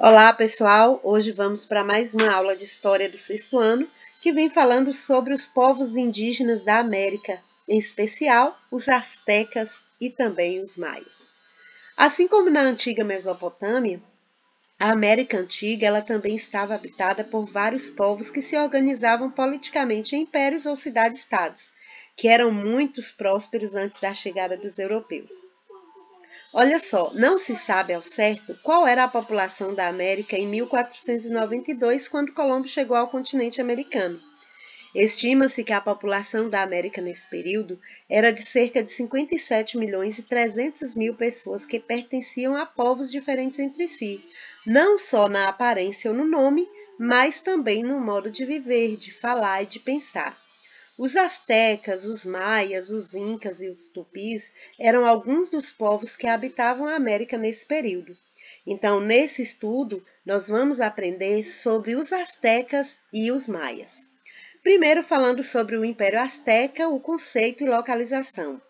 Olá, pessoal! Hoje vamos para mais uma aula de História do sexto ano, que vem falando sobre os povos indígenas da América, em especial os astecas e também os maias. Assim como na antiga Mesopotâmia, a América Antiga ela também estava habitada por vários povos que se organizavam politicamente em impérios ou cidades-estados, que eram muito prósperos antes da chegada dos europeus. Olha só, não se sabe ao certo qual era a população da América em 1492, quando Colombo chegou ao continente americano. Estima-se que a população da América nesse período era de cerca de 57 milhões e 300 mil pessoas que pertenciam a povos diferentes entre si, não só na aparência ou no nome, mas também no modo de viver, de falar e de pensar. Os astecas, os maias, os incas e os tupis eram alguns dos povos que habitavam a América nesse período. Então, nesse estudo, nós vamos aprender sobre os astecas e os maias. Primeiro, falando sobre o Império Azteca, o conceito e localização.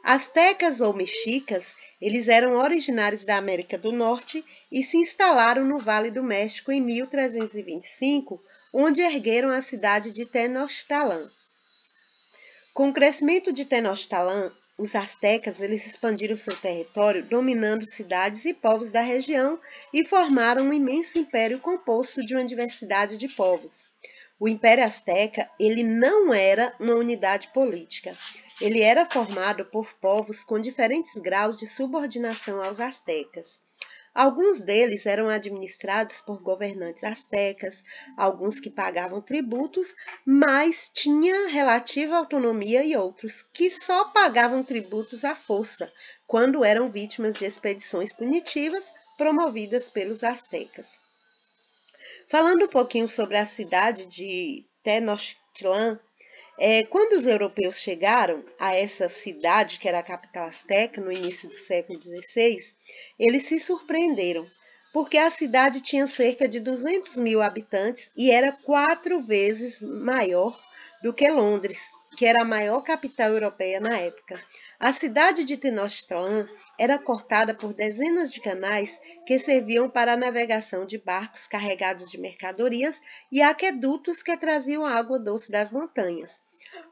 Astecas ou mexicas, eles eram originários da América do Norte e se instalaram no Vale do México em 1325, onde ergueram a cidade de Tenochtitlan. Com o crescimento de Tenochtitlan, os astecas eles expandiram seu território, dominando cidades e povos da região e formaram um imenso império composto de uma diversidade de povos. O Império Azteca ele não era uma unidade política. Ele era formado por povos com diferentes graus de subordinação aos astecas. Alguns deles eram administrados por governantes astecas, alguns que pagavam tributos, mas tinham relativa autonomia e outros que só pagavam tributos à força, quando eram vítimas de expedições punitivas promovidas pelos astecas. Falando um pouquinho sobre a cidade de Tenochtitlan, quando os europeus chegaram a essa cidade, que era a capital asteca, no início do século XVI, eles se surpreenderam, porque a cidade tinha cerca de 200 mil habitantes e era 4 vezes maior do que Londres, que era a maior capital europeia na época. A cidade de Tenochtitlan era cortada por dezenas de canais que serviam para a navegação de barcos carregados de mercadorias e aquedutos que traziam água doce das montanhas.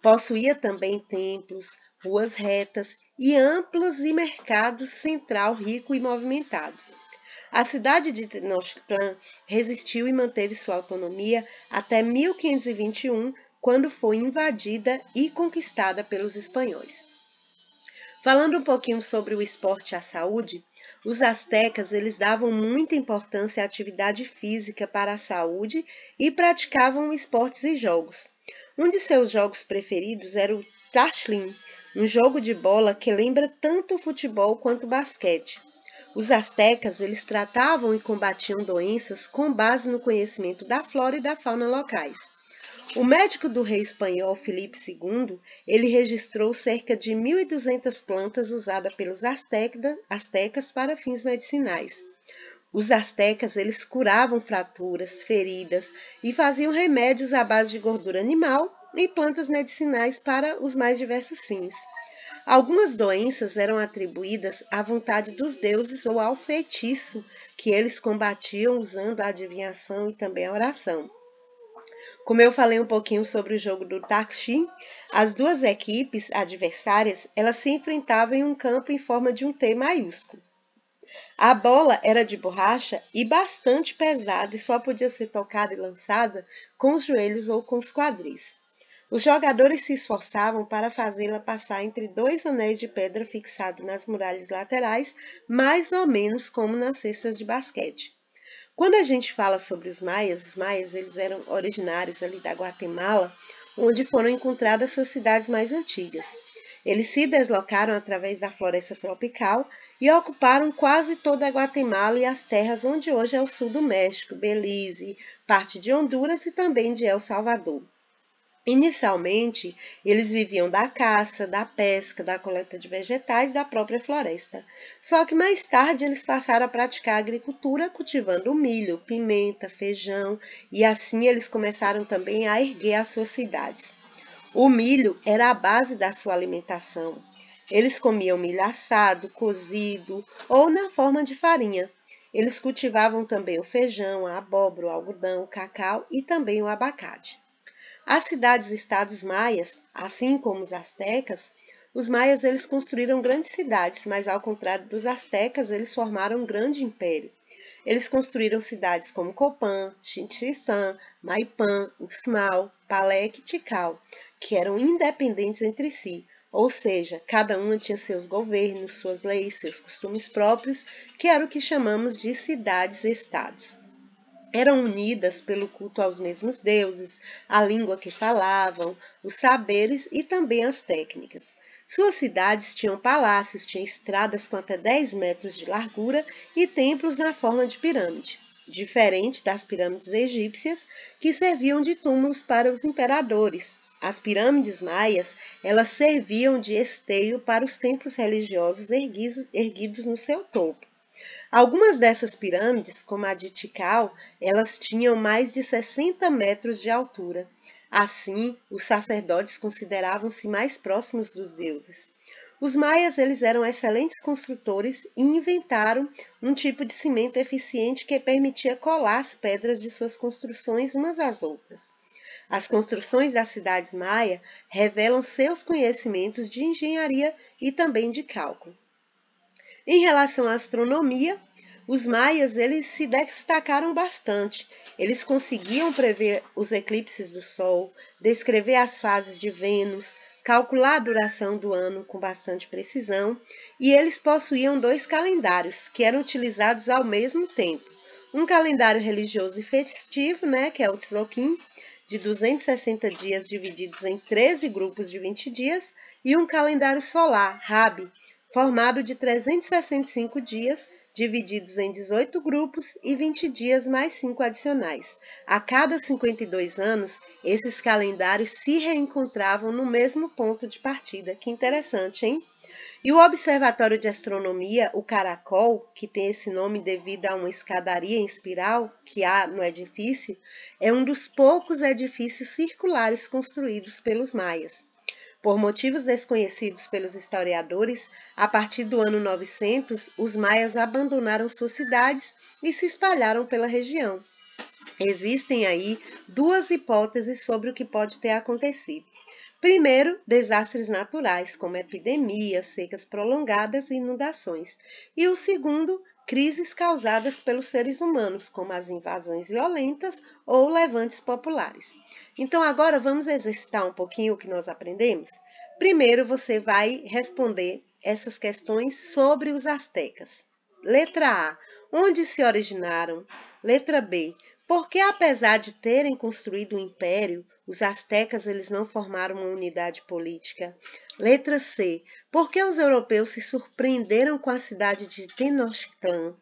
Possuía também templos, ruas retas e amplos e mercados central rico e movimentado. A cidade de Tenochtitlan resistiu e manteve sua autonomia até 1521, quando foi invadida e conquistada pelos espanhóis. Falando um pouquinho sobre o esporte e a saúde, os astecas eles davam muita importância à atividade física para a saúde e praticavam esportes e jogos. Um de seus jogos preferidos era o Taxlim, um jogo de bola que lembra tanto o futebol quanto o basquete. Os astecas eles tratavam e combatiam doenças com base no conhecimento da flora e da fauna locais. O médico do rei espanhol Filipe II, ele registrou cerca de 1.200 plantas usadas pelos astecas para fins medicinais. Os astecas eles curavam fraturas, feridas e faziam remédios à base de gordura animal e plantas medicinais para os mais diversos fins. Algumas doenças eram atribuídas à vontade dos deuses ou ao feitiço que eles combatiam usando a adivinhação e também a oração. Como eu falei um pouquinho sobre o jogo do Taxim, as duas equipes adversárias elas se enfrentavam em um campo em forma de um T maiúsculo. A bola era de borracha e bastante pesada e só podia ser tocada e lançada com os joelhos ou com os quadris. Os jogadores se esforçavam para fazê-la passar entre 2 anéis de pedra fixados nas muralhas laterais, mais ou menos como nas cestas de basquete. Quando a gente fala sobre os maias eles eram originários ali da Guatemala, onde foram encontradas suas cidades mais antigas. Eles se deslocaram através da floresta tropical e ocuparam quase toda a Guatemala e as terras onde hoje é o sul do México, Belize, parte de Honduras e também de El Salvador. Inicialmente, eles viviam da caça, da pesca, da coleta de vegetais da própria floresta. Só que mais tarde eles passaram a praticar a agricultura, cultivando milho, pimenta, feijão, e assim eles começaram também a erguer as suas cidades. O milho era a base da sua alimentação. Eles comiam milho assado, cozido ou na forma de farinha. Eles cultivavam também o feijão, a abóbora, o algodão, o cacau e também o abacate. As cidades-estados maias, assim como os astecas, os maias eles construíram grandes cidades, mas ao contrário dos astecas, eles formaram um grande império. Eles construíram cidades como Copán, Chinchisan, Maipan, Uxmal, Palec e Tikal, que eram independentes entre si, ou seja, cada uma tinha seus governos, suas leis, seus costumes próprios, que era o que chamamos de cidades-estados. Eram unidas pelo culto aos mesmos deuses, a língua que falavam, os saberes e também as técnicas. Suas cidades tinham palácios, tinham estradas com até 10 metros de largura e templos na forma de pirâmide, diferente das pirâmides egípcias, que serviam de túmulos para os imperadores. As pirâmides maias, elas serviam de esteio para os templos religiosos erguidos no seu topo. Algumas dessas pirâmides, como a de Tikal, elas tinham mais de 60 metros de altura. Assim, os sacerdotes consideravam-se mais próximos dos deuses. Os maias eles eram excelentes construtores e inventaram um tipo de cimento eficiente que permitia colar as pedras de suas construções umas às outras. As construções das cidades maia revelam seus conhecimentos de engenharia e também de cálculo. Em relação à astronomia, os maias eles se destacaram bastante. Eles conseguiam prever os eclipses do Sol, descrever as fases de Vênus, calcular a duração do ano com bastante precisão, e eles possuíam 2 calendários que eram utilizados ao mesmo tempo. Um calendário religioso e festivo, que é o Tzolk'in, de 260 dias divididos em 13 grupos de 20 dias, e um calendário solar, Rabi, formado de 365 dias, divididos em 18 grupos e 20 dias mais 5 adicionais. A cada 52 anos, esses calendários se reencontravam no mesmo ponto de partida. Que interessante, hein? E o Observatório de Astronomia, o Caracol, que tem esse nome devido a uma escadaria em espiral que há no edifício, é um dos poucos edifícios circulares construídos pelos maias. Por motivos desconhecidos pelos historiadores, a partir do ano 900, os maias abandonaram suas cidades e se espalharam pela região. Existem aí 2 hipóteses sobre o que pode ter acontecido. Primeiro, desastres naturais, como epidemias, secas prolongadas e inundações. E o segundo, crises causadas pelos seres humanos, como as invasões violentas ou levantes populares. Então, agora vamos exercitar um pouquinho o que nós aprendemos? Primeiro, você vai responder essas questões sobre os astecas. Letra A, onde se originaram? Letra B, por que apesar de terem construído um império, os astecas eles não formaram uma unidade política? Letra C, por que os europeus se surpreenderam com a cidade de Tenochtitlan?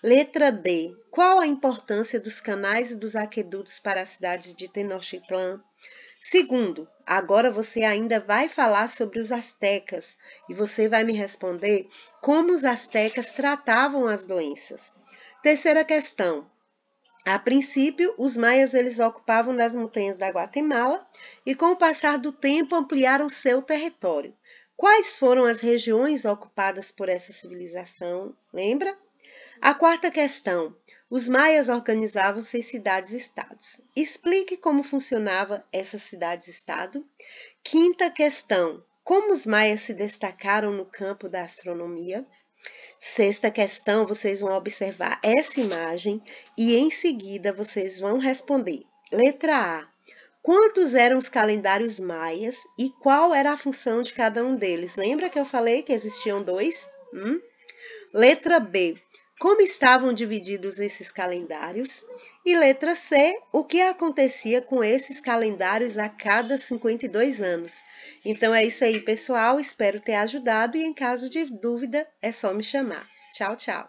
Letra D, qual a importância dos canais e dos aquedutos para a cidade de Tenochtitlan? Segundo, agora você ainda vai falar sobre os astecas e você vai me responder como os astecas tratavam as doenças. Terceira questão. A princípio, os maias eles ocupavam das montanhas da Guatemala e com o passar do tempo ampliaram seu território. Quais foram as regiões ocupadas por essa civilização? Lembra? A quarta questão. Os maias organizavam-se em cidades-estados. Explique como funcionava essas cidades-estado. Quinta questão. Como os maias se destacaram no campo da astronomia? Sexta questão, vocês vão observar essa imagem e em seguida vocês vão responder. Letra A. Quantos eram os calendários maias e qual era a função de cada um deles? Lembra que eu falei que existiam 2? Letra B. Como estavam divididos esses calendários? E letra C, o que acontecia com esses calendários a cada 52 anos? Então é isso aí, pessoal. Espero ter ajudado e em caso de dúvida é só me chamar. Tchau, tchau.